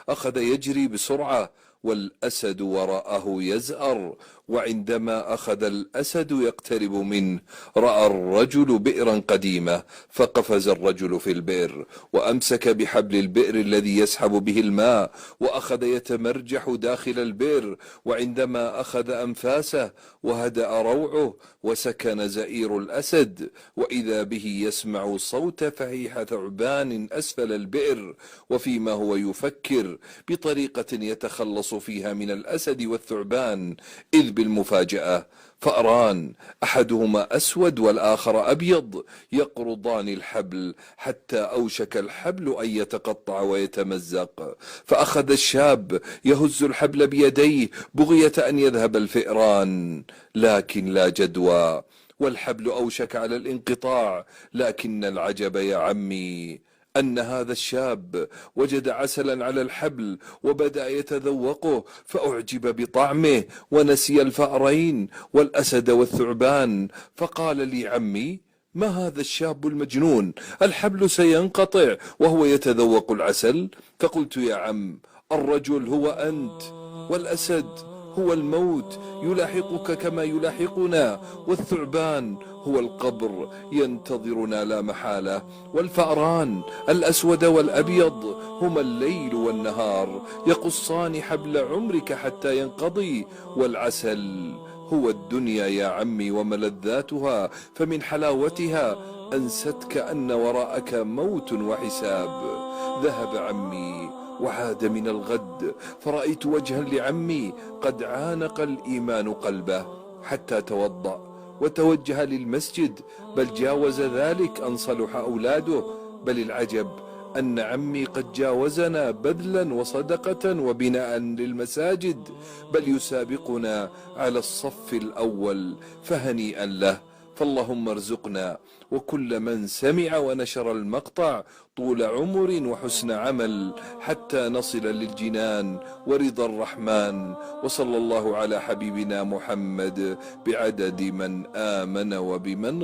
أخذ يجري بسرعة والأسد وراءه يزأر. وعندما أخذ الأسد يقترب منه رأى الرجل بئرا قديمة، فقفز الرجل في البئر وأمسك بحبل البئر الذي يسحب به الماء وأخذ يتمرجح داخل البئر. وعندما أخذ أنفاسه وهدأ روعه وسكن زئير الأسد، وإذا به يسمع صوت فحيح ثعبان أسفل البئر، وفيما هو يفكر بطريقة يتخلص فيها من الأسد والثعبان، إذ بالمفاجأة فأران أحدهما أسود والآخر أبيض يقرضان الحبل حتى أوشك الحبل أن يتقطع ويتمزق. فأخذ الشاب يهز الحبل بيديه بغية أن يذهب الفئران، لكن لا جدوى، والحبل أوشك على الانقطاع. لكن العجب يا عمي أن هذا الشاب وجد عسلا على الحبل وبدأ يتذوقه، فأعجب بطعمه ونسي الفأرين والأسد والثعبان. فقال لي عمي: ما هذا الشاب المجنون؟ الحبل سينقطع وهو يتذوق العسل. فقلت: يا عم، الرجل هو أنت، والأسد هو الموت يلاحقك كما يلاحقنا، والثعبان هو القبر ينتظرنا لا محالة، والفأران الأسود والأبيض هما الليل والنهار يقصان حبل عمرك حتى ينقضي، والعسل هو الدنيا يا عمي وملذاتها، فمن حلاوتها أنستك أن وراءك موت وحساب. ذهب عمي وعاد من الغد، فرأيت وجها لعمي قد عانق الإيمان قلبه حتى توضأ وتوجه للمسجد، بل جاوز ذلك أن صلح أولاده. بل العجب أن عمي قد جاوزنا بذلا وصدقة وبناء للمساجد، بل يسابقنا على الصف الأول، فهنيئا له. فاللهم ارزقنا وكل من سمع ونشر المقطع طول عمر وحسن عمل حتى نصل للجنان ورضا الرحمن. وصلى الله على حبيبنا محمد بعدد من آمن وبمن